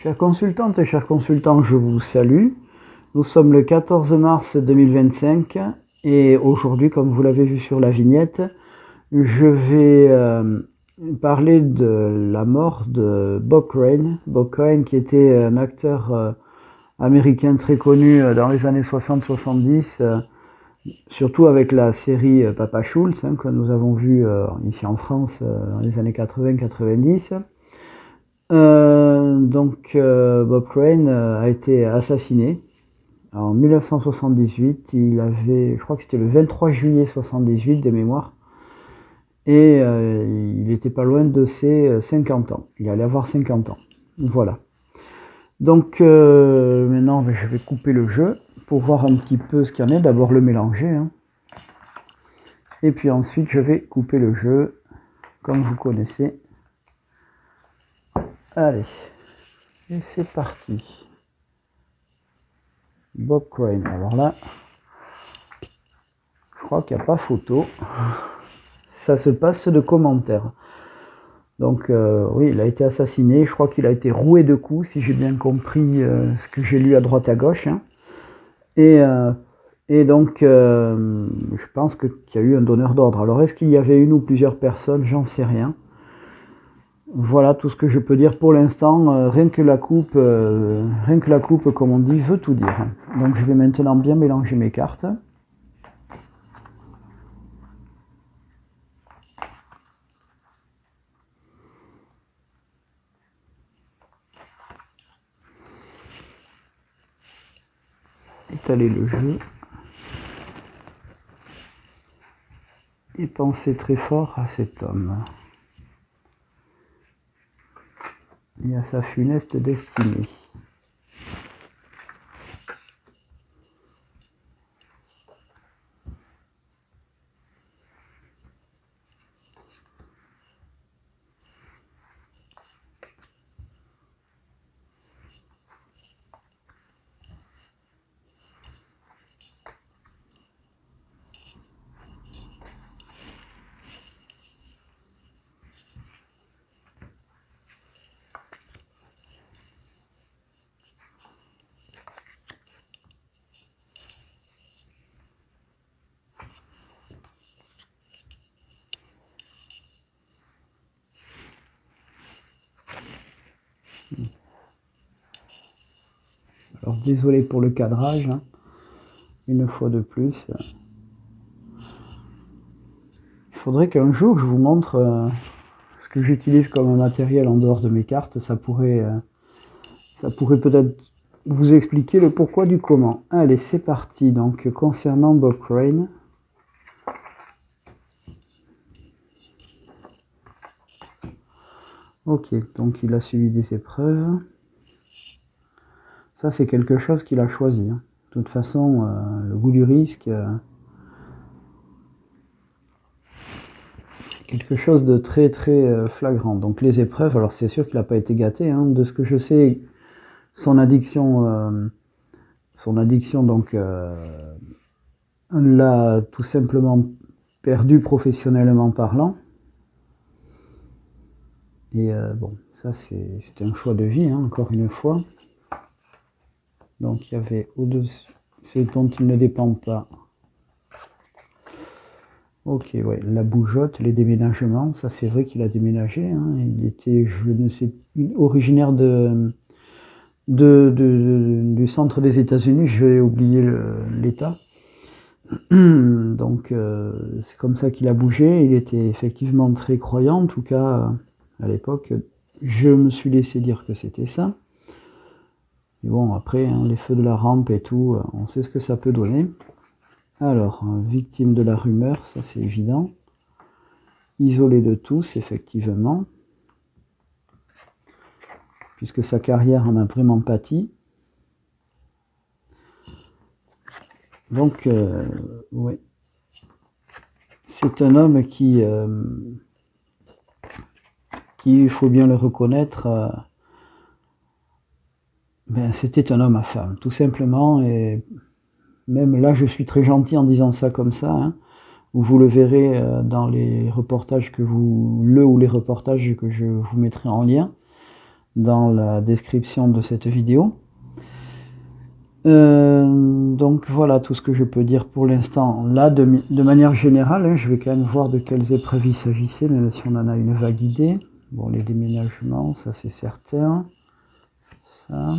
Chères consultantes et chers consultants, je vous salue. Nous sommes le 14 mars 2025 et aujourd'hui, comme vous l'avez vu sur la vignette, je vais parler de la mort de Bob Crane. Bob Crane qui était un acteur américain très connu dans les années 60-70, surtout avec la série Papa Schultz, que nous avons vu ici en France dans les années 80-90. Bob Crane a été assassiné en 1978. Il avait, je crois que c'était le 23 juillet 78 de mémoire, et il était pas loin de ses 50 ans. Il allait avoir 50 ans. Voilà. Donc maintenant, je vais couper le jeu pour voir un petit peu ce qu'il y en est. D'abord le mélanger, et puis ensuite je vais couper le jeu, comme vous connaissez. Allez, et c'est parti. Bob Crane. Alors là, je crois qu'il n'y a pas photo. Ça se passe de commentaires. Donc oui, il a été assassiné. Je crois qu'il a été roué de coups, si j'ai bien compris ce que j'ai lu à droite à gauche. Et donc, je pense qu'il y a eu un donneur d'ordre. Alors, est-ce qu'il y avait une ou plusieurs personnes? J'en sais rien. Voilà tout ce que je peux dire pour l'instant. Rien que la coupe, comme on dit, veut tout dire. Donc, je vais maintenant bien mélanger mes cartes. Étaler le jeu. Et penser très fort à cet homme. Et à sa funeste destinée. Alors désolé pour le cadrage, une fois de plus. Il faudrait qu'un jour je vous montre ce que j'utilise comme matériel en dehors de mes cartes. Ça pourrait peut-être vous expliquer le pourquoi du comment. Allez, c'est parti. Donc concernant Bob Crane. Ok, donc il a suivi des épreuves. Ça, c'est quelque chose qu'il a choisi. De toute façon, le goût du risque, c'est quelque chose de très très flagrant. Donc les épreuves, alors c'est sûr qu'il n'a pas été gâté. De ce que je sais, son addiction donc l'a tout simplement perdu professionnellement parlant. Et bon, ça c'est un choix de vie, encore une fois. Donc il y avait au-dessus, ce dont il ne dépend pas. Ok, ouais, la bougeotte, les déménagements, ça c'est vrai qu'il a déménagé. Il était, je ne sais, originaire du centre des États-Unis, je vais oublier l'État. Donc c'est comme ça qu'il a bougé. Il était effectivement très croyant, en tout cas à l'époque. Je me suis laissé dire que c'était ça. Mais bon, après, les feux de la rampe et tout, on sait ce que ça peut donner. Alors, victime de la rumeur, ça c'est évident. Isolé de tous, effectivement. Puisque sa carrière en a vraiment pâti. Donc, ouais. C'est un homme qui, il faut bien le reconnaître, c'était un homme à femme, tout simplement. Et même là, je suis très gentil en disant ça comme ça. Vous le verrez dans les reportages les reportages que je vous mettrai en lien. dans la description de cette vidéo. Donc voilà tout ce que je peux dire pour l'instant. Là, de manière générale, hein, je vais quand même voir de quelles épreuves il s'agissait, même si on en a une vague idée. Bon, les déménagements, ça c'est certain. Ça.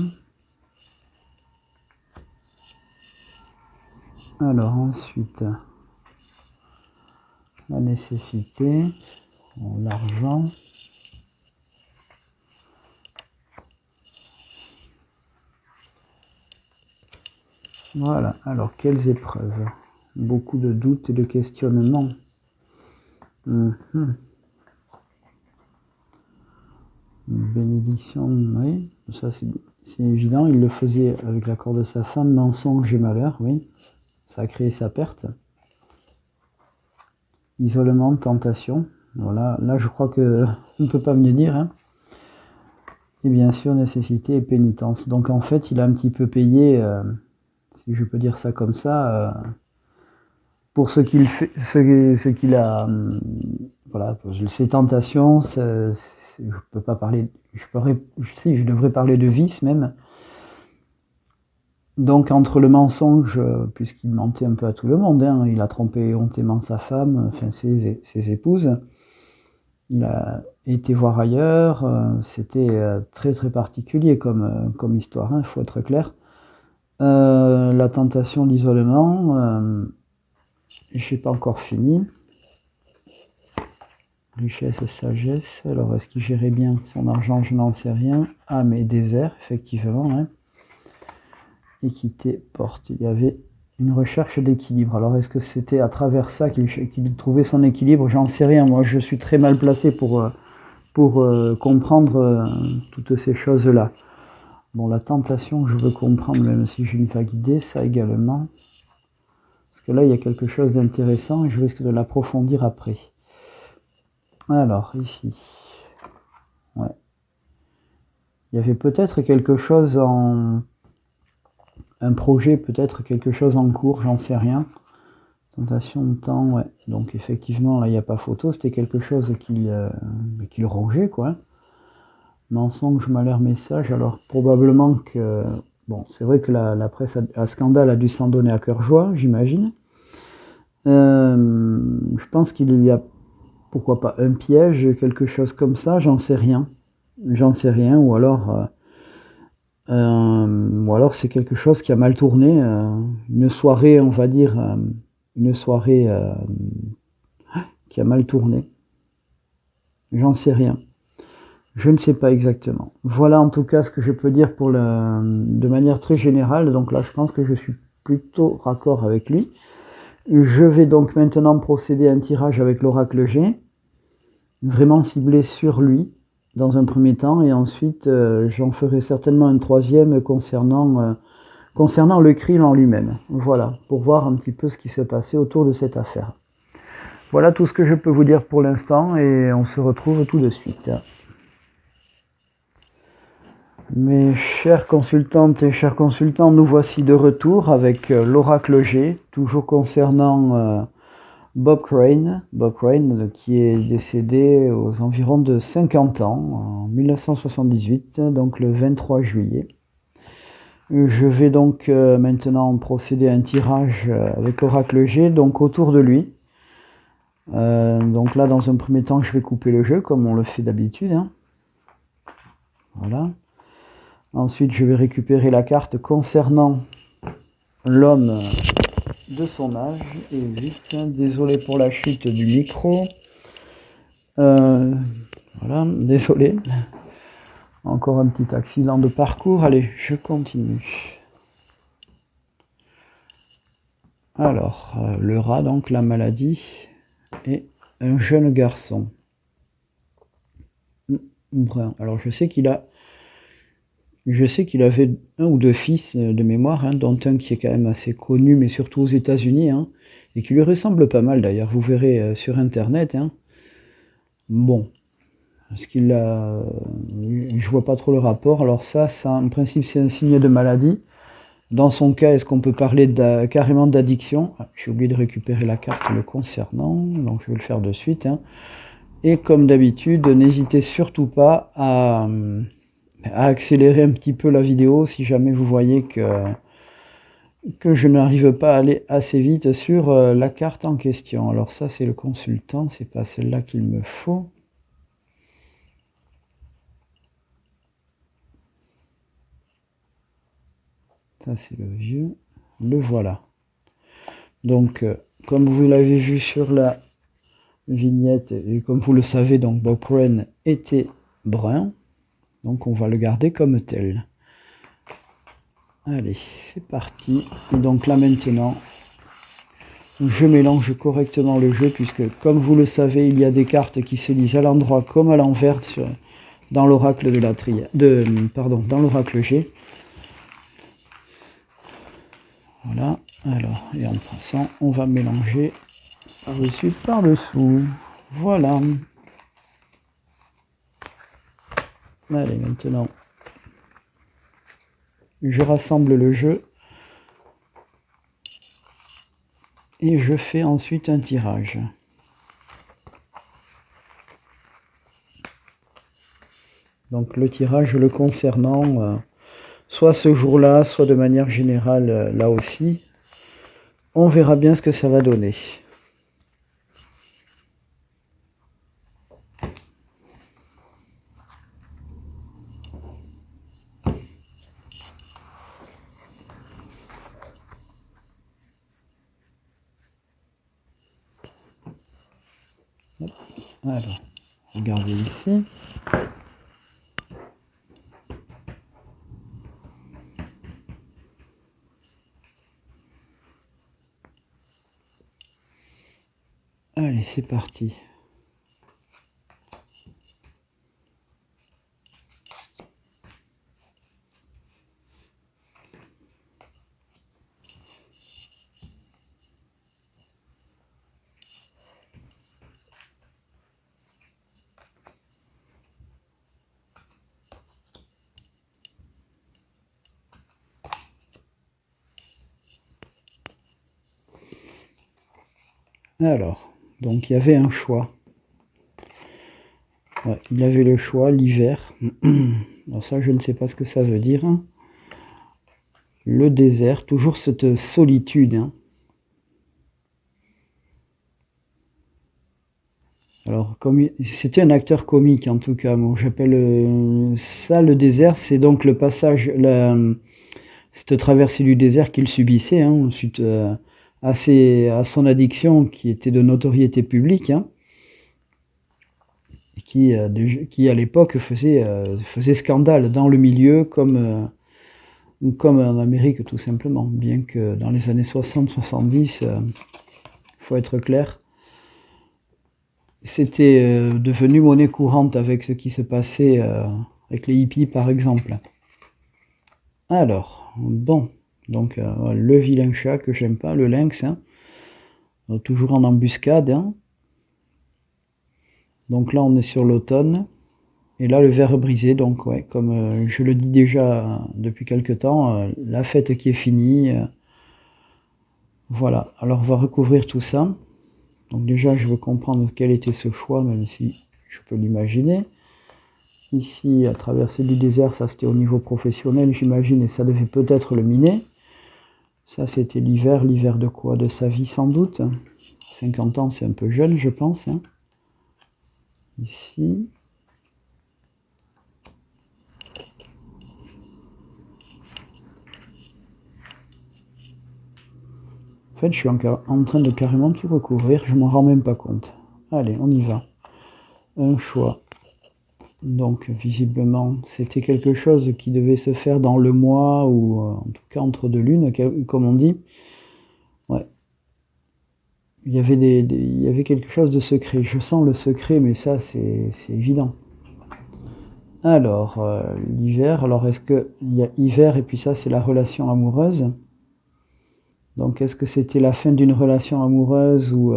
Alors ensuite, la nécessité, bon, l'argent. Voilà, alors quelles épreuves? Beaucoup de doutes et de questionnements. Bénédiction, oui, ça c'est évident, il le faisait avec l'accord de sa femme, mensonge et malheur, oui, ça a créé sa perte. Isolement, tentation, voilà, là je crois que on ne peut pas mieux dire, hein. Et bien sûr, nécessité et pénitence. Donc en fait, il a un petit peu payé, si je peux dire ça comme ça, pour ce qu'il fait, ce qu'il a, voilà, ses tentations, je peux pas parler, si je devrais parler de vice même. Donc entre le mensonge, puisqu'il mentait un peu à tout le monde, hein, il a trompé hontément sa femme, enfin ses épouses, il a été voir ailleurs, c'était très très particulier comme histoire, il faut être clair. La tentation d'isolement, j'ai pas encore fini. Richesse et sagesse, alors est-ce qu'il gérait bien son argent? Je n'en sais rien. Ah, mais désert, effectivement, hein. Équité, porte, il y avait une recherche d'équilibre. Alors est-ce que c'était à travers ça qu'il trouvait son équilibre? J'en sais rien, moi je suis très mal placé pour comprendre toutes ces choses-là. Bon, la tentation, je veux comprendre, même si j'ai une vague idée, ça également. Parce que là, il y a quelque chose d'intéressant et je risque de l'approfondir après. Alors, ici. Ouais. Il y avait peut-être quelque chose en... un projet, peut-être quelque chose en cours, j'en sais rien. Tentation de temps, ouais. Donc effectivement, là, il n'y a pas photo, c'était quelque chose qu'il rongeait, quoi. Mensonge, malheur, message, alors probablement que... Bon, c'est vrai que la presse à scandale a dû s'en donner à cœur joie, j'imagine. Je pense qu'il y a, pourquoi pas, un piège, quelque chose comme ça, j'en sais rien. J'en sais rien, ou alors c'est quelque chose qui a mal tourné, une soirée, on va dire, une soirée qui a mal tourné. J'en sais rien. Je ne sais pas exactement. Voilà en tout cas ce que je peux dire de manière très générale. Donc là, je pense que je suis plutôt raccord avec lui. Je vais donc maintenant procéder à un tirage avec l'oracle G, vraiment ciblé sur lui dans un premier temps, et ensuite j'en ferai certainement un troisième concernant le crime en lui-même. Voilà, pour voir un petit peu ce qui s'est passé autour de cette affaire. Voilà tout ce que je peux vous dire pour l'instant, et on se retrouve tout de suite. Mes chères consultantes et chers consultants, nous voici de retour avec l'oracle G, toujours concernant Bob Crane, qui est décédé aux environs de 50 ans, en 1978, donc le 23 juillet. Je vais donc maintenant procéder à un tirage avec l'oracle G, donc autour de lui. Donc là, dans un premier temps, je vais couper le jeu, comme on le fait d'habitude, hein. Voilà. Ensuite, je vais récupérer la carte concernant l'homme de son âge. Et vite, désolé pour la chute du micro. Voilà, désolé. Encore un petit accident de parcours. Allez, je continue. Alors, le rat, donc, la maladie, et un jeune garçon. Brun. Alors, je sais qu'il avait un ou deux fils de mémoire, hein, dont un qui est quand même assez connu, mais surtout aux États-Unis, hein, et qui lui ressemble pas mal d'ailleurs, vous verrez sur Internet. Hein. Bon, parce qu'il a... je vois pas trop le rapport. Alors ça, en principe, c'est un signe de maladie. Dans son cas, est-ce qu'on peut parler carrément d'addiction? J'ai oublié de récupérer la carte le concernant, donc je vais le faire de suite. Hein. Et comme d'habitude, n'hésitez surtout pas à accélérer un petit peu la vidéo si jamais vous voyez que je n'arrive pas à aller assez vite sur la carte en question. Alors ça c'est le consultant, c'est pas celle-là qu'il me faut. Ça c'est le vieux, le voilà. Donc comme vous l'avez vu sur la vignette, et comme vous le savez, donc Bob Crane était brun, donc on va le garder comme tel. Allez, c'est parti. Et donc là maintenant, je mélange correctement le jeu, puisque comme vous le savez, il y a des cartes qui se lisent à l'endroit comme à l'envers dans l'oracle de la dans l'oracle G. Voilà, alors, et en passant, on va mélanger par-dessus, par-dessous. Voilà. Allez, maintenant, je rassemble le jeu. Et je fais ensuite un tirage. Donc le tirage le concernant, soit ce jour-là, soit de manière générale là aussi. On verra bien ce que ça va donner. Alors, regardez ici. Allez, c'est parti. Alors, donc il y avait un choix. Ouais, il avait le choix, l'hiver. Alors ça, je ne sais pas ce que ça veut dire. Le désert, toujours cette solitude. Alors, comme c'était un acteur comique en tout cas, moi j'appelle ça le désert, c'est donc le passage, cette traversée du désert qu'il subissait, suite à son addiction qui était de notoriété publique, et qui à l'époque faisait scandale dans le milieu comme en Amérique tout simplement, bien que dans les années 60-70, faut être clair, c'était devenu monnaie courante avec ce qui se passait avec les hippies par exemple. Alors, bon, donc le vilain chat que j'aime pas, le lynx, toujours en embuscade. Donc là on est sur l'automne, et là le verre brisé, donc ouais, comme je le dis déjà depuis quelque temps, la fête qui est finie. Voilà, alors on va recouvrir tout ça. Donc déjà je veux comprendre quel était ce choix, même si je peux l'imaginer. Ici, à traverser du désert, ça c'était au niveau professionnel, j'imagine, et ça devait peut-être le miner. Ça c'était l'hiver de quoi? De sa vie sans doute. 50 ans c'est un peu jeune je pense. Ici. En fait je suis en train de carrément tout recouvrir, je m'en rends même pas compte. Allez, on y va. Un choix. Donc visiblement c'était quelque chose qui devait se faire dans le mois, ou en tout cas entre deux lunes, comme on dit. Ouais. Il y avait quelque chose de secret. Je sens le secret, mais ça c'est évident. Alors, l'hiver, alors est-ce qu'il y a hiver et puis ça c'est la relation amoureuse? Donc est-ce que c'était la fin d'une relation amoureuse ou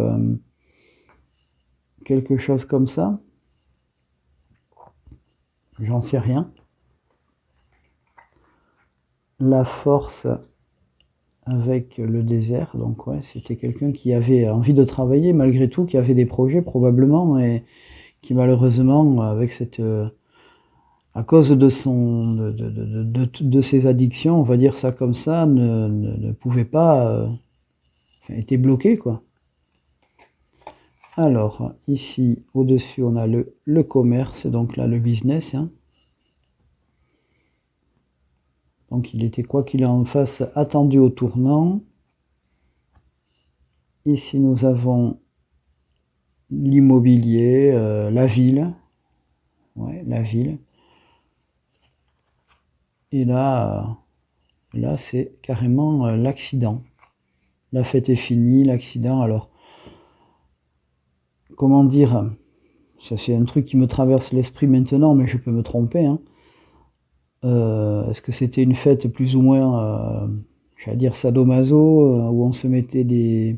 quelque chose comme ça? J'en sais rien. La force avec le désert, donc ouais, c'était quelqu'un qui avait envie de travailler malgré tout, qui avait des projets probablement, et qui malheureusement, avec cette à cause de ses addictions, on va dire ça comme ça, ne pouvait pas, était bloqué, quoi. Alors, ici, au-dessus, on a le commerce, donc là, le business, hein. Donc, il était, quoi qu'il en fasse, attendu au tournant. Ici, nous avons l'immobilier, la ville. Ouais, la ville. Et là, là c'est carrément l'accident. La fête est finie, l'accident, alors, comment dire, ça c'est un truc qui me traverse l'esprit maintenant, mais je peux me tromper, hein. Est-ce que c'était une fête plus ou moins, j'allais dire sadomaso, où on se mettait des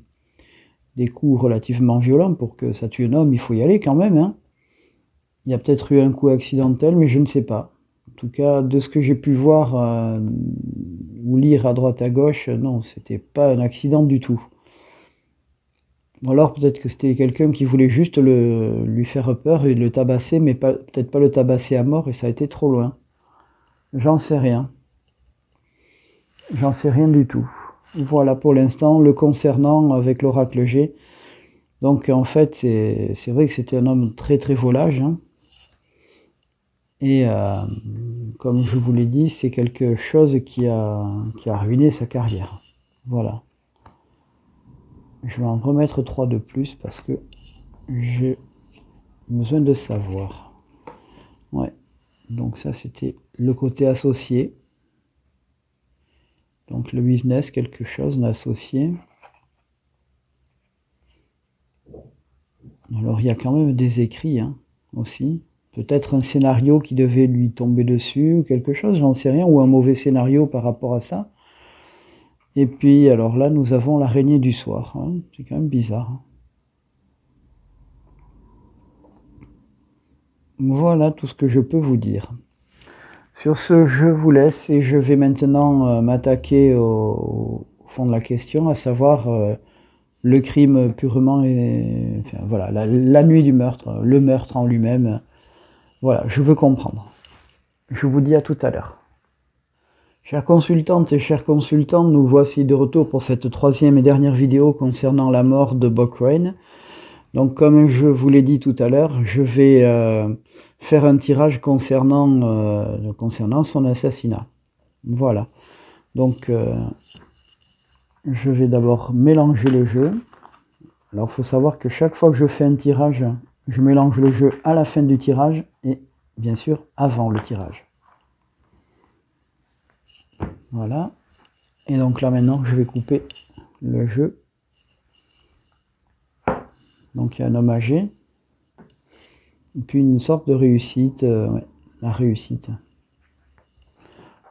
coups relativement violents pour que ça tue un homme, il faut y aller quand même, hein. Il y a peut-être eu un coup accidentel, mais je ne sais pas. En tout cas, de ce que j'ai pu voir ou lire à droite à gauche, non, c'était pas un accident du tout. Ou alors peut-être que c'était quelqu'un qui voulait juste lui faire peur et le tabasser, mais peut-être pas le tabasser à mort, et ça a été trop loin. J'en sais rien. J'en sais rien du tout. Voilà pour l'instant le concernant avec l'oracle G. Donc en fait, c'est vrai que c'était un homme très très volage, hein. Et comme je vous l'ai dit, c'est quelque chose qui a ruiné sa carrière. Voilà. Je vais en remettre 3 de plus parce que j'ai besoin de savoir. Ouais. Donc ça, c'était le côté associé. Donc le business, quelque chose d'associé. Alors il y a quand même des écrits, hein, aussi. Peut-être un scénario qui devait lui tomber dessus, ou quelque chose, j'en sais rien, ou un mauvais scénario par rapport à ça. Et puis, alors là, nous avons l'araignée du soir, hein. C'est quand même bizarre, hein. Voilà tout ce que je peux vous dire. Sur ce, je vous laisse et je vais maintenant m'attaquer au fond de la question, à savoir le crime purement, enfin, voilà, la nuit du meurtre, le meurtre en lui-même. Voilà, je veux comprendre. Je vous dis à tout à l'heure. Chères consultantes et chers consultants, nous voici de retour pour cette 3e et dernière vidéo concernant la mort de Bob Crane. Donc comme je vous l'ai dit tout à l'heure, je vais faire un tirage concernant son assassinat. Voilà. Donc je vais d'abord mélanger le jeu. Alors il faut savoir que chaque fois que je fais un tirage, je mélange le jeu à la fin du tirage et bien sûr avant le tirage. Voilà. Et donc là maintenant je vais couper le jeu. Donc il y a un homme âgé. Et puis une sorte de réussite. Ouais, la réussite.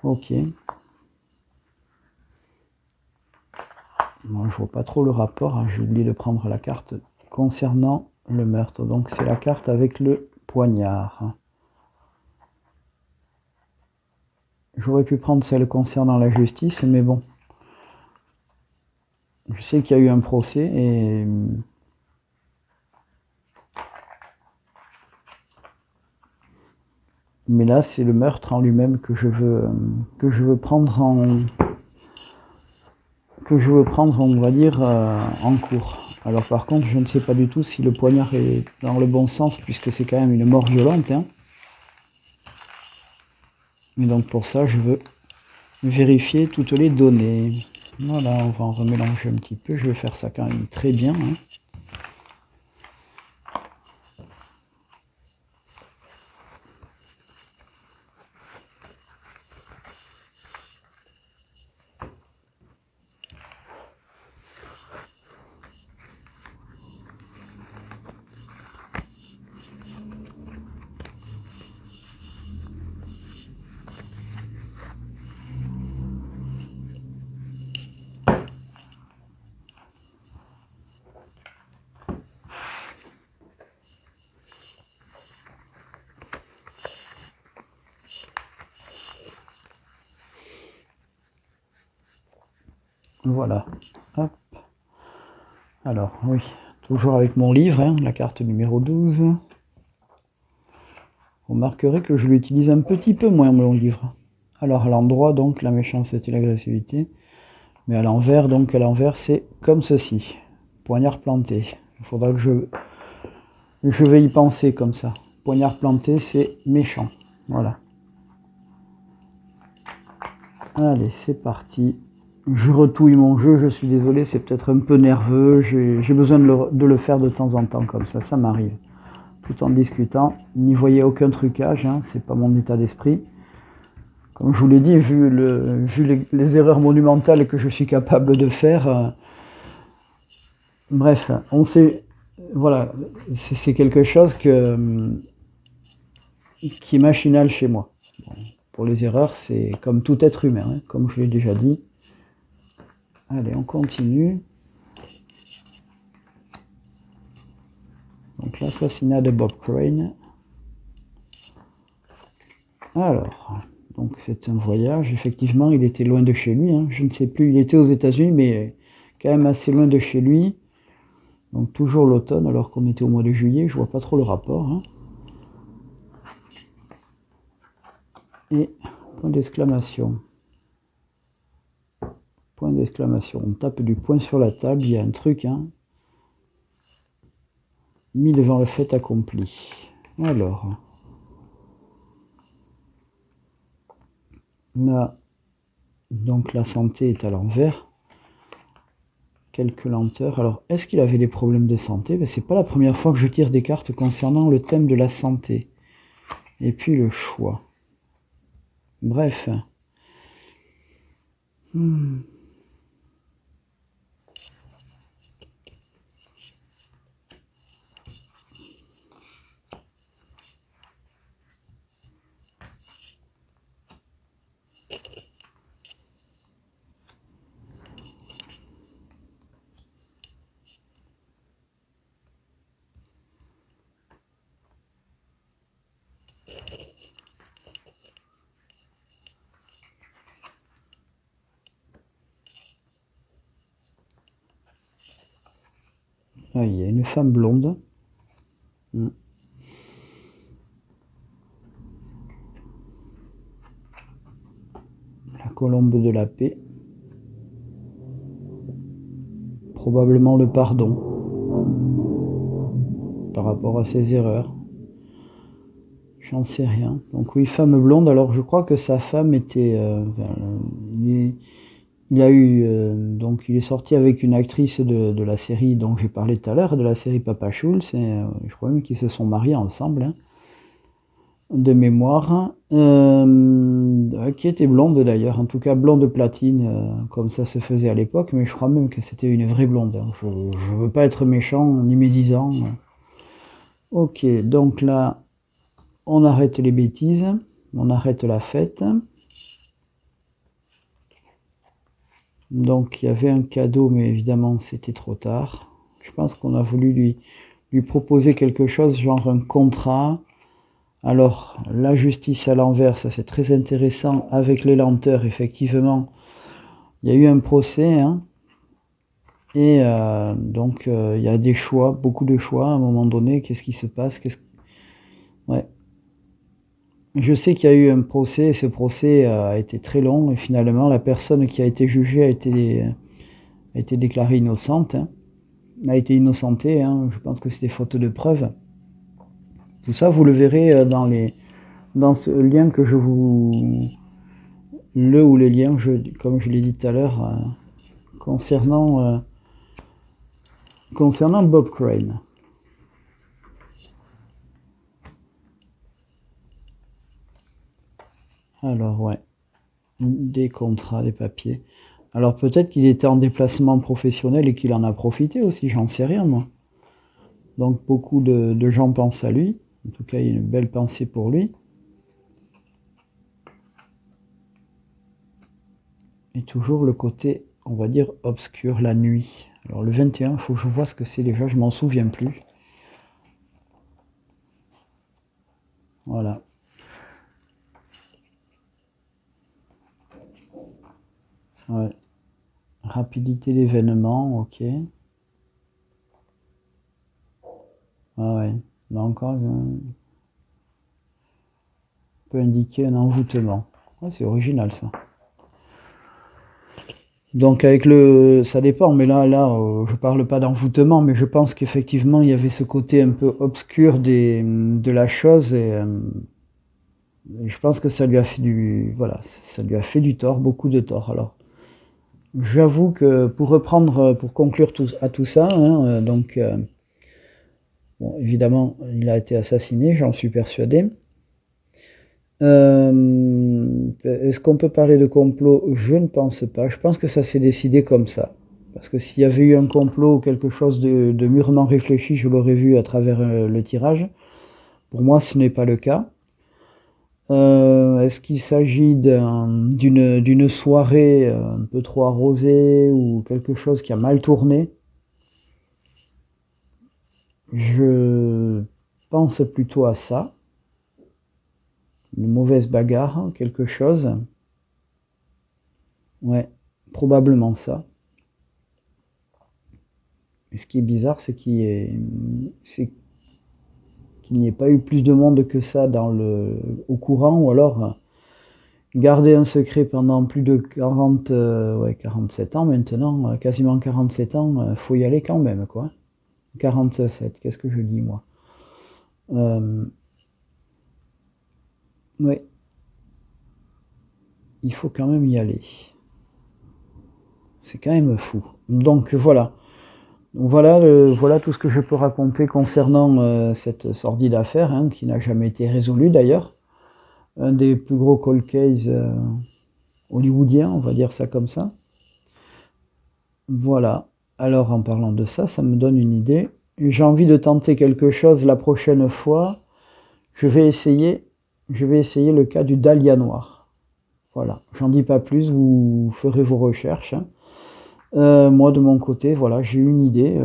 Ok. Moi je vois pas trop le rapport, hein. J'ai oublié de prendre la carte concernant le meurtre. Donc c'est la carte avec le poignard. J'aurais pu prendre celle concernant la justice, mais bon. Je sais qu'il y a eu un procès et mais là c'est le meurtre en lui-même que je veux prendre on va dire en cours. Alors par contre je ne sais pas du tout si le poignard est dans le bon sens puisque c'est quand même une mort violente, hein. Et donc pour ça je veux vérifier toutes les données. Voilà, on va en remélanger un petit peu, je vais faire ça quand même très bien, hein. Voilà. Hop. Alors, oui, toujours avec mon livre, hein, la carte numéro 12. Vous remarquerez que je l'utilise un petit peu moins mon livre. Alors à l'endroit, donc, la méchanceté, l'agressivité. Mais à l'envers, donc, à l'envers, c'est comme ceci. Poignard planté. Il faudra que je vais y penser comme ça. Poignard planté, c'est méchant. Voilà. Allez, c'est parti. Je retouille mon jeu, je suis désolé, c'est peut-être un peu nerveux. J'ai besoin de le faire de temps en temps comme ça m'arrive. Tout en discutant. N'y voyez aucun trucage, hein, c'est pas mon état d'esprit. Comme je vous l'ai dit, vu les erreurs monumentales que je suis capable de faire, bref, on sait, voilà, c'est quelque chose qui est machinal chez moi. Bon, pour les erreurs, c'est comme tout être humain, hein, comme je l'ai déjà dit. Allez, on continue. Donc l'assassinat de Bob Crane. Alors, donc c'est un voyage. Effectivement, il était loin de chez lui. Hein. Je ne sais plus, il était aux États-Unis, mais quand même assez loin de chez lui. Donc toujours l'automne, alors qu'on était au mois de juillet. Je vois pas trop le rapport. Hein. Et point d'exclamation. Point d'exclamation. On tape du poing sur la table. Il y a un truc, hein, mis devant le fait accompli. Alors, là, donc la santé est à l'envers. Quelques lenteurs. Alors, est-ce qu'il avait des problèmes de santé? Ben, c'est pas la première fois que je tire des cartes concernant le thème de la santé. Et puis le choix. Bref. Ah, il y a une femme blonde. La colombe de la paix. Probablement le pardon. Par rapport à ses erreurs. J'en sais rien. Donc oui, femme blonde. Alors je crois que sa femme était... il a eu... donc il est sorti avec une actrice de la série dont j'ai parlé tout à l'heure, de la série Papa Schultz. Et, je crois même qu'ils se sont mariés ensemble. Hein. De mémoire, qui était blonde d'ailleurs, en tout cas blonde platine, comme ça se faisait à l'époque, mais je crois même que c'était une vraie blonde. Hein. Je ne veux pas être méchant ni médisant. Ok, donc là, on arrête les bêtises, on arrête la fête. Donc il y avait un cadeau, mais évidemment c'était trop tard. Je pense qu'on a voulu lui proposer quelque chose, genre un contrat. Alors, la justice à l'envers, ça c'est très intéressant. Avec les lenteurs, effectivement, il y a eu un procès. Hein, et donc, il y a des choix, beaucoup de choix à un moment donné. Qu'est-ce qui se passe? Ouais. Je sais qu'il y a eu un procès, et ce procès a été très long. Et finalement, la personne qui a été jugée a été déclarée innocente. Hein, a été innocentée. Hein, je pense que c'était faute de preuves. Tout ça, vous le verrez dans ce lien que je vous... Le ou les liens, comme je l'ai dit tout à l'heure, concernant Bob Crane. Alors, ouais, des contrats, des papiers. Alors, peut-être qu'il était en déplacement professionnel et qu'il en a profité aussi, j'en sais rien, moi. Donc, beaucoup de gens pensent à lui. En tout cas, il y a une belle pensée pour lui. Et toujours le côté, on va dire, obscur, la nuit. Alors, le 21, il faut que je vois ce que c'est déjà, je m'en souviens plus. Voilà. Ouais. Rapidité d'événement, ok. Ah ouais. Là encore, peut indiquer un envoûtement. Ouais, c'est original ça. Donc avec ça dépend, mais là, je parle pas d'envoûtement, mais je pense qu'effectivement il y avait ce côté un peu obscur de la chose et je pense que ça lui a fait voilà, ça lui a fait du tort, beaucoup de tort. Alors, j'avoue que pour conclure à tout ça, hein, donc bon, évidemment, il a été assassiné, j'en suis persuadé. Est-ce qu'on peut parler de complot? Je ne pense pas. Je pense que ça s'est décidé comme ça. Parce que s'il y avait eu un complot ou quelque chose de mûrement réfléchi, je l'aurais vu à travers le tirage. Pour moi, ce n'est pas le cas. Est-ce qu'il s'agit d'une soirée un peu trop arrosée ou quelque chose qui a mal tourné? Je pense plutôt à ça. Une mauvaise bagarre, quelque chose. Ouais, probablement ça. Et ce qui est bizarre, c'est qu'il n'y ait pas eu plus de monde que ça au courant, ou alors garder un secret pendant plus de 47 ans maintenant, quasiment 47 ans, faut y aller quand même, quoi. 47, qu'est-ce que je dis, moi? Oui, il faut quand même y aller. C'est quand même fou. Donc voilà. Voilà tout ce que je peux raconter concernant cette sordide affaire, hein, qui n'a jamais été résolue d'ailleurs. Un des plus gros cold cases hollywoodiens, on va dire ça comme ça. Voilà. Alors en parlant de ça, ça me donne une idée. J'ai envie de tenter quelque chose la prochaine fois. Je vais essayer le cas du dahlia noir. Voilà. J'en dis pas plus, vous ferez vos recherches, hein. Moi de mon côté, voilà, j'ai eu une idée,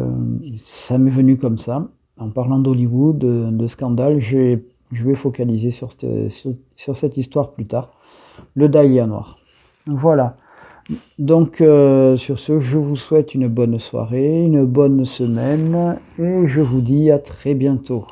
ça m'est venu comme ça. En parlant d'Hollywood, de scandale, je vais focaliser sur cette histoire plus tard. Le dahlia noir. Voilà. Donc sur ce, je vous souhaite une bonne soirée, une bonne semaine, et je vous dis à très bientôt.